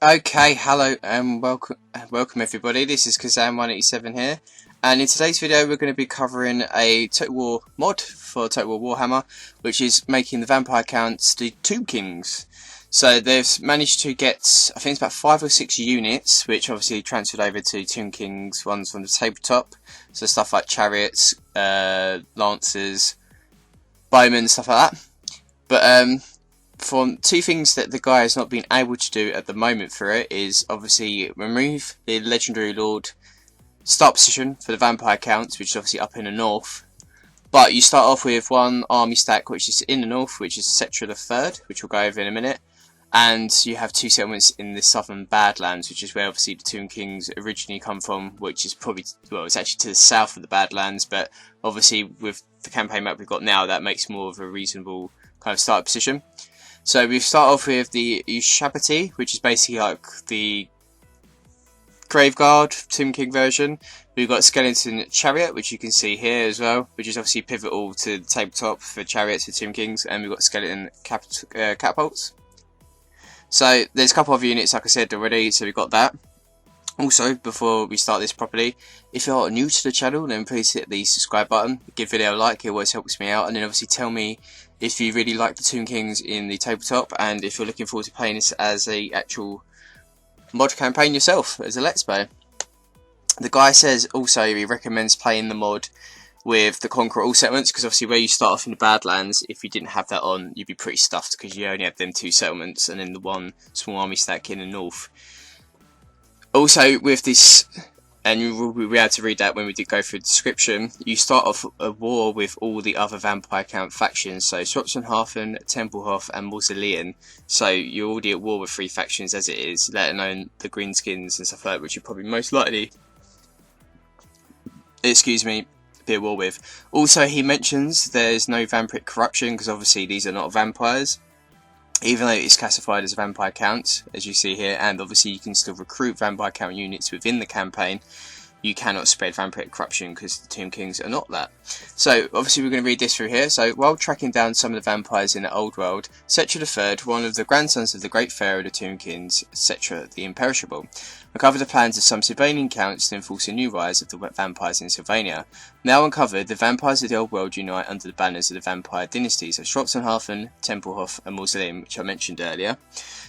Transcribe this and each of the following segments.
Okay, hello and welcome everybody. This is Kazam187 here, and in today's video we're going to be covering a Total War mod for Total War Warhammer, which is making the Vampire Counts the Tomb Kings. So they've managed to get, I think it's about 5 or 6 units, which obviously transferred over to Tomb Kings ones from the tabletop. So stuff like chariots, lancers, bowmen, stuff like that. But from two things that the guy has not been able to do at the moment for it is obviously remove the legendary lord start position for the Vampire Counts, which is obviously up in the north. But you start off with one army stack which is in the north, which is Cetra the Third, which we'll go over in a minute. And you have 2 settlements in the southern Badlands, which is where obviously the Tomb Kings originally come from, which is probably, well, it's actually to the south of the Badlands, but obviously with the campaign map we've got now, that makes more of a reasonable kind of start position. So we start off with the Ushabti, which is basically like the Graveguard Tomb King version. We've got Skeleton Chariot, which you can see here as well, which is obviously pivotal to the tabletop for chariots for Tomb Kings, and we've got Skeleton Catapults. So there's a couple of units, like I said already, so we've got that. Also, before we start this properly, if you're new to the channel, then please hit the subscribe button, give the video a like, it always helps me out, and then obviously tell me if you really like the Tomb Kings in the tabletop, and if you're looking forward to playing this as a actual mod campaign yourself, as a let's play. The guy says also he recommends playing the mod with the Conquer All settlements, because obviously where you start off in the Badlands, if you didn't have that on, you'd be pretty stuffed, because you only have them 2 settlements, and then the one small army stack in the north. Also, with this, and you will be able to read that when we did go through the description, you start off a war with all the other Vampire Count factions, so Schwarzenhafen, Tempelhof and Mausoleum. So you're already at war with 3 factions as it is, let alone the Greenskins and stuff like that, which you're probably most likely, be at war with. Also, he mentions there's no vampiric corruption, because obviously these are not vampires, even though it's classified as Vampire Counts, as you see here, and obviously you can still recruit Vampire Count units within the campaign. You cannot spread vampiric corruption because the Tomb Kings are not that. So obviously we're going to read this through here. So while tracking down some of the vampires in the old world, Cetra the Third, one of the grandsons of the great pharaoh of the Tomb Kings, Cetra the Imperishable, uncovered the plans of some Sylvanian counts to enforce a new rise of the vampires in Sylvania. Now uncovered, the vampires of the old world unite under the banners of the vampire dynasties of Schwarzenhafen, Tempelhof and Mausoleum, which I mentioned earlier,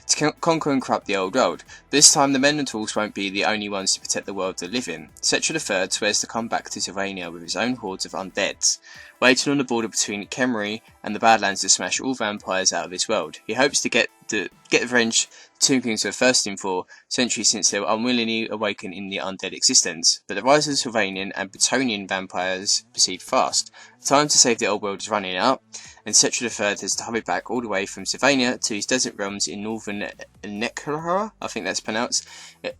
to conquer and corrupt the old world. This time the men and tools won't be the only ones to protect the world they live in. Cetra the Third swears to come back to Sylvania with his own hordes of undeads, waiting on the border between Kemmery and the Badlands to smash all vampires out of this world. He hopes to get the revenge the Tomb Kings were thirsting for centuries since they were unwillingly awakened in the undead existence, but the rise of the Sylvanian and Bretonnian vampires proceed fast. The time to save the old world is running out, and Cetra the Third has to hurry back all the way from Sylvania to his desert realms in northern Necra, I think that's pronounced,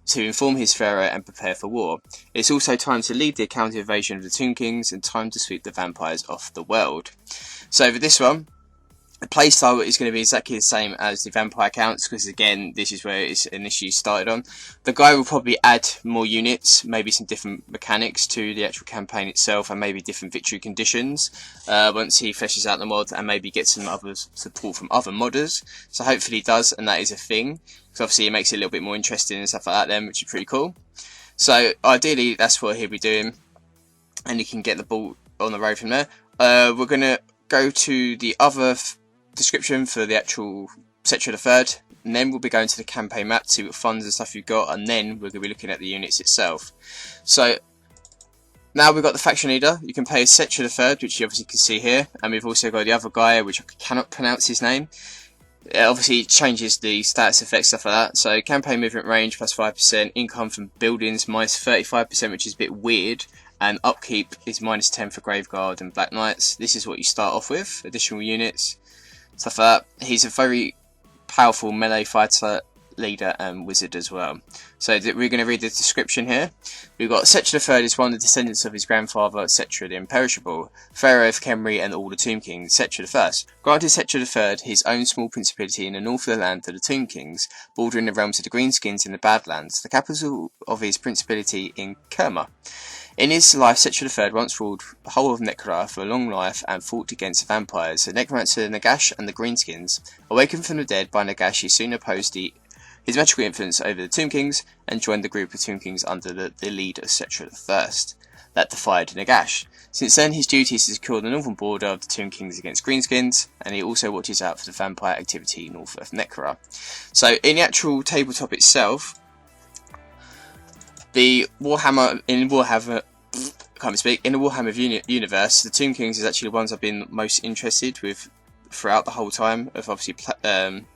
to inform his pharaoh and prepare for war. It's also time to lead the counter invasion of the Tomb Kings and time to sweep the vampires off the world. So for this one, the playstyle is going to be exactly the same as the Vampire Counts, because again, this is where it's initially started on. The guy will probably add more units, maybe some different mechanics to the actual campaign itself, and maybe different victory conditions once he fleshes out the mod, and maybe gets some other support from other modders. So hopefully he does, and that is a thing, because obviously it makes it a little bit more interesting and stuff like that then, which is pretty cool. So ideally that's what he'll be doing, and he can get the ball on the road from there. We're going to go to the other description for the actual Cetra the Third, and then we'll be going to the campaign map to see what funds and stuff you've got, and then we're going to be looking at the units itself. So now we've got the faction leader. You can play as Cetra the Third, which you obviously can see here, and we've also got the other guy, which I cannot pronounce his name. It obviously changes the stats, effects, stuff like that. So campaign movement range plus 5%, income from buildings minus 35%, which is a bit weird, and upkeep is minus 10 for Graveguard and Black Knights. This is what you start off with, additional units, stuff like that. He's a very powerful melee fighter, leader and wizard as well. So we're going to read the description here. We've got Cetra the Third is one of the descendants of his grandfather Cetra the Imperishable, pharaoh of Kemmery and all the Tomb Kings, Cetra the First. Granted Cetra the Third his own small principality in the north of the land of the Tomb Kings, bordering the realms of the Greenskins in the Badlands, the capital of his principality in Kerma. In his life, Cetra the III once ruled the whole of Necra for a long life and fought against vampires, the necromancer Nagash and the Greenskins. Awakened from the dead by Nagash, he soon opposed the his magical influence over the Tomb Kings, and joined the group of Tomb Kings under the leader Cetra I that defied Nagash. Since then, his duty is to secure the northern border of the Tomb Kings against Greenskins, and he also watches out for the vampire activity north of Necra. So, in the actual tabletop itself, the Warhammer in the Warhammer universe, the Tomb Kings is actually the ones I've been most interested with throughout the whole time of obviously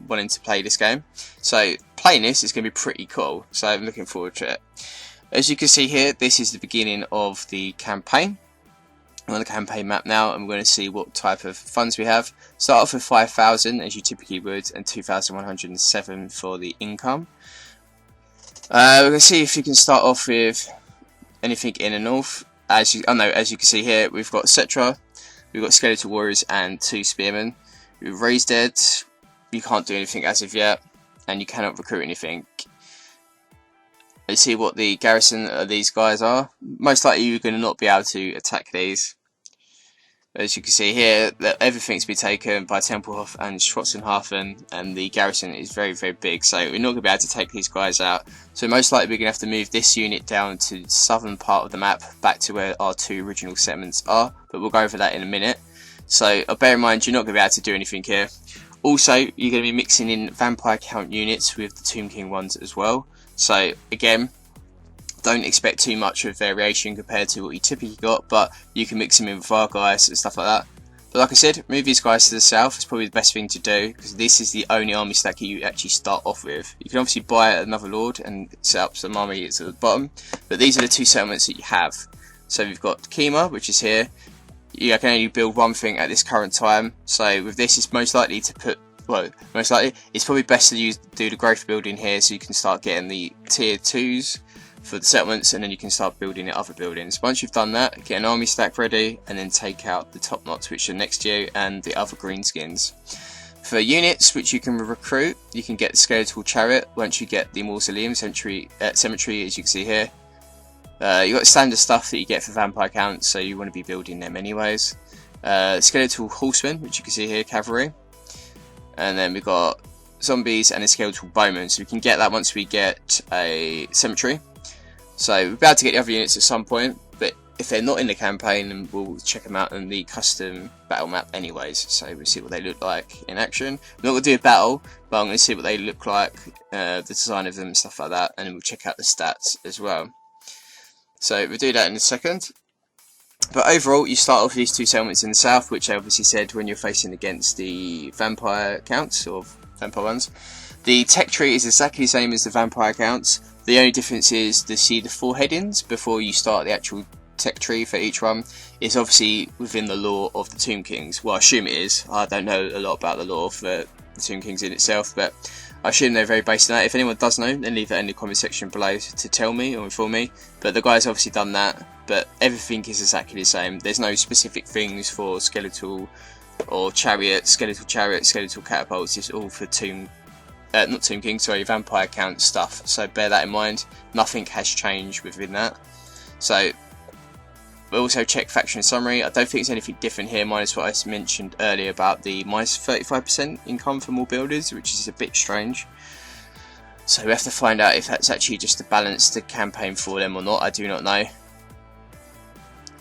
wanting to play this game. So playing this is going to be pretty cool, so I'm looking forward to it. As you can see here, this is the beginning of the campaign. I'm on the campaign map now, and we're going to see what type of funds we have. Start off with 5,000 as you typically would, and 2,107 for the income. We're going to see if you can start off with anything in the north. As you can see here, we've got Cetra, we've got Skeletal Warriors and 2 Spearmen. We've Raised Dead, you can't do anything as of yet, and you cannot recruit anything. Let's see what the garrison of these guys are. Most likely you're going to not be able to attack these. As you can see here, that everything's been taken by Tempelhof and Schwarzenhafen, and the garrison is very, very big, so we're not going to be able to take these guys out. So most likely we're going to have to move this unit down to the southern part of the map, back to where our 2 original settlements are, but we'll go over that in a minute. So bear in mind, you're not going to be able to do anything here. Also, you're going to be mixing in Vampire Count units with the Tomb King ones as well. So again, don't expect too much of variation compared to what you typically got, but you can mix them in with our guys and stuff like that. But like I said, move these guys to the south is probably the best thing to do, because this is the only army stack you actually start off with. You can obviously buy another lord and set up some armies at the bottom, but these are the 2 settlements that you have. So we've got Kima, which is here. You can only build one thing at this current time, so with this it's most likely to put, well, most likely it's probably best to do the growth building here, so you can start getting the tier 2s for the settlements, and then you can start building the other buildings. Once you've done that, get an army stack ready, and then take out the top knots which are next to you and the other greenskins. For units which you can recruit, you can get the Skeletal Chariot once you get the Mausoleum Cemetery, as you can see here. You've got standard stuff that you get for Vampire Counts, so you want to be building them anyways. Skeletal Horsemen, which you can see here, Cavalry. And then we've got Zombies and a Skeletal Bowman, so we can get that once we get a Cemetery. So we'll be able to get the other units at some point, but if they're not in the campaign, then we'll check them out in the custom battle map anyways. So we'll see what they look like in action. We're not going to do a battle, but I'm going to see what they look like, the design of them and stuff like that, and then we'll check out the stats as well. So we'll do that in a second. But overall, you start off with these 2 settlements in the south, which I obviously said when you're facing against the Vampire Counts, or Vampire ones. The tech tree is exactly the same as the Vampire Counts. The only difference is to see the 4 headings before you start the actual tech tree for each one. It's obviously within the lore of the Tomb Kings. Well, I assume it is. I don't know a lot about the lore for the Tomb Kings in itself, but I assume they're very based on that. If anyone does know, then leave that in the comment section below to tell me or inform me. But the guy's obviously done that, but everything is exactly the same. There's no specific things for skeletal or chariot, skeletal catapults. It's all for not Tomb King, sorry, Vampire Count stuff. So bear that in mind. Nothing has changed within that. So we'll also check faction summary. I don't think there's anything different here, minus what I mentioned earlier about the minus 35% income for more builders, which is a bit strange. So we have to find out if that's actually just to balance the campaign for them or not. I do not know.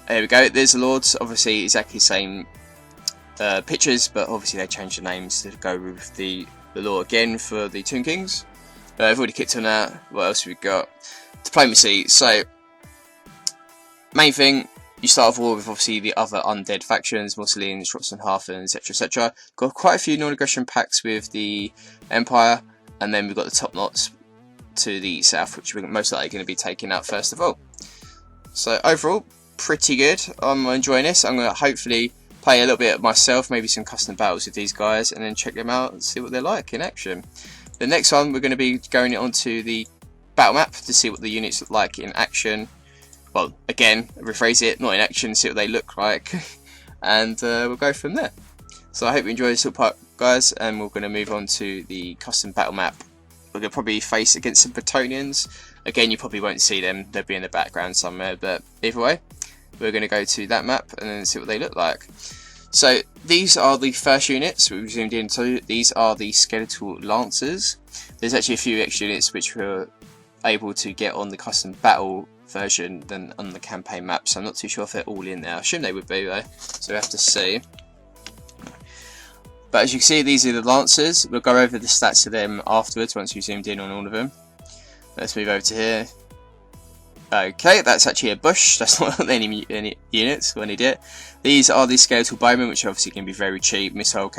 There we go. There's the lords. Obviously exactly the same pictures, but obviously they changed the names to go with the lore again for the Tomb Kings. I've already kicked on that. What else have we got? Diplomacy. So main thing, you start off all with obviously the other undead factions, Mausoleum, Schwarzenhafen, etc, etc. Got quite a few non-aggression pacts with the Empire, and then we've got the top knots to the south, which we're most likely going to be taking out first of all. So overall, pretty good. I'm enjoying this. I'm going to hopefully play a little bit myself, maybe some custom battles with these guys, and then check them out and see what they're like in action. The next one, we're going to be going onto the battle map to see what the units look like in action. Well, again, rephrase it, not in action, see what they look like, and we'll go from there. So I hope you enjoyed this little part, guys, and we're going to move on to the custom battle map. We're going to probably face against some Bretonnians. Again, you probably won't see them, they'll be in the background somewhere, but either way, we're going to go to that map and then see what they look like. So these are the first units we've zoomed into. These are the skeletal lancers. There's actually a few extra units which we're able to get on the custom battle version than on the campaign map, so I'm not too sure if they're all in there. I assume they would be though, so we have to see. But as you can see, these are the lancers. We'll go over the stats of them afterwards once we've zoomed in on all of them. Let's move over to here. Okay, that's actually a bush. That's not any units when he did it. These are the skeletal bowmen, which obviously can be very cheap. Missile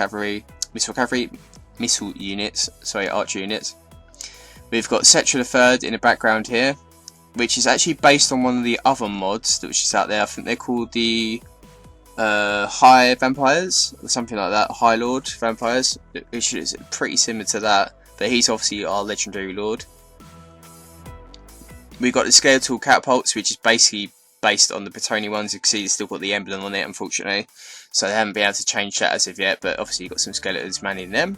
units. Sorry, archer units. We've got Cetra the Third in the background here, which is actually based on one of the other mods which is out there. I think they're called the High Vampires or something like that. High Lord Vampires, which is pretty similar to that, but he's obviously our legendary lord. We've got the skeletal catapults, which is basically based on the Petoni ones. You can see it's still got the emblem on it, unfortunately, so they haven't been able to change that as of yet, but obviously you've got some skeletons manning them.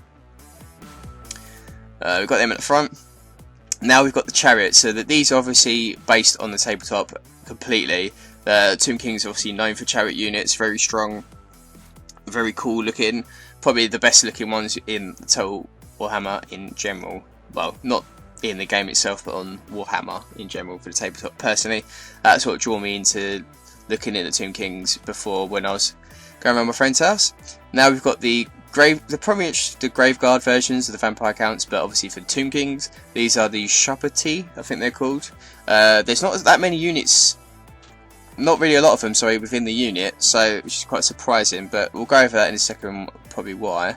We've got them at the front. Now we've got the chariots, so that these are obviously based on the tabletop completely. Tomb King's obviously known for chariot units, very strong, very cool looking, probably the best looking ones in Total Warhammer in general. Well, not in the game itself, but on Warhammer in general for the tabletop. Personally, that's what drew me into looking at the Tomb Kings before when I was going around my friend's house. Now we've got the Graveguard versions of the Vampire Counts, but obviously for the Tomb Kings, these are the Shupati, I think they're called. There's not that many units, not really a lot of them, sorry, within the unit, so which is quite surprising, but we'll go over that in a second, probably why.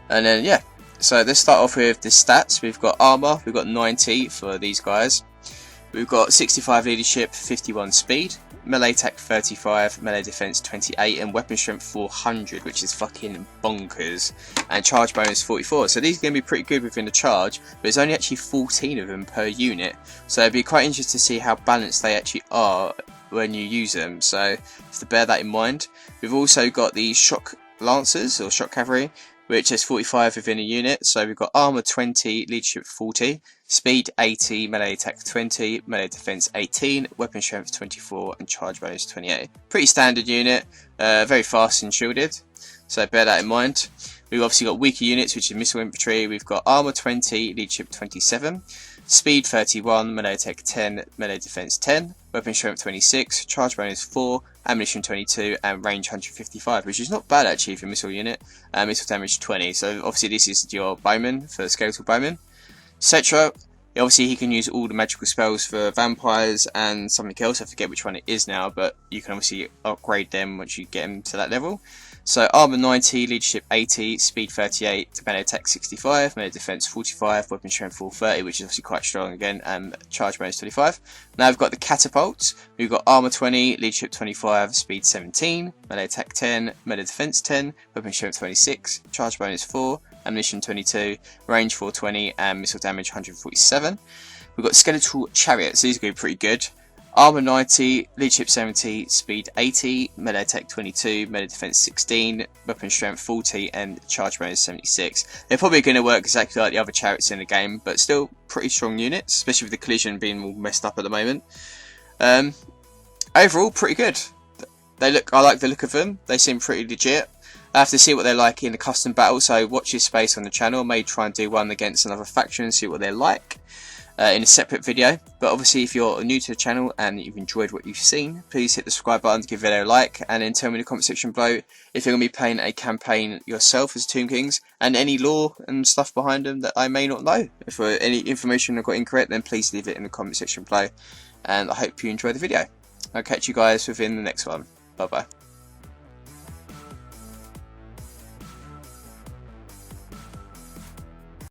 And then, yeah. So let's start off with the stats. We've got armor, we've got 90 for these guys. We've got 65 leadership, 51 speed, melee attack 35, melee defense 28, and weapon strength 400, which is fucking bonkers. And charge bonus 44. So these are going to be pretty good within the charge, but there's only actually 14 of them per unit. So it'd be quite interesting to see how balanced they actually are when you use them. So you have to bear that in mind. We've also got the shock lancers or shock cavalry, which is 45 within a unit. So we've got armor 20, leadership 40, speed 80, melee attack 20, melee defense 18, weapon strength 24, and charge bonus 28. Pretty standard unit, very fast and shielded, so bear that in mind. We've obviously got weaker units, which is missile infantry. We've got armor 20, leadership 27, speed 31, melee attack 10, melee defense 10, weapon strength 26, charge bonus 4, ammunition 22, and range 155, which is not bad actually for a missile unit. Missile damage 20. So obviously this is your bowman for the skeletal bowman. Cetra, obviously he can use all the magical spells for vampires and something else. I forget which one it is now, but you can obviously upgrade them once you get them to that level. So armor 90, leadership 80, speed 38, melee attack 65, melee defense 45, weapon strength 430, which is obviously quite strong again, and charge bonus 25. Now we've got the catapults. We've got armor 20, leadership 25, speed 17, melee attack 10, melee defense 10, weapon strength 26, charge bonus 4, ammunition 22, range 420, and missile damage 147. We've got skeletal chariots. These are going to be pretty good. Armor 90, leadership 70, speed 80, melee attack 22, melee defense 16, weapon strength 40, and charge bonus 76. They're probably going to work exactly like the other chariots in the game, but still pretty strong units, especially with the collision being all messed up at the moment. Overall, pretty good. I like the look of them. They seem pretty legit. I have to see what they're like in the custom battle, so watch this space on the channel. I may try and do one against another faction and see what they're like in a separate video. But obviously if you're new to the channel and you've enjoyed what you've seen, please hit the subscribe button to give the video a like, and then tell me in the comment section below if you're going to be playing a campaign yourself as Tomb Kings, and any lore and stuff behind them that I may not know. If any information I got incorrect, then please leave it in the comment section below, and I hope you enjoyed the video. I'll catch you guys within the next one. Bye bye.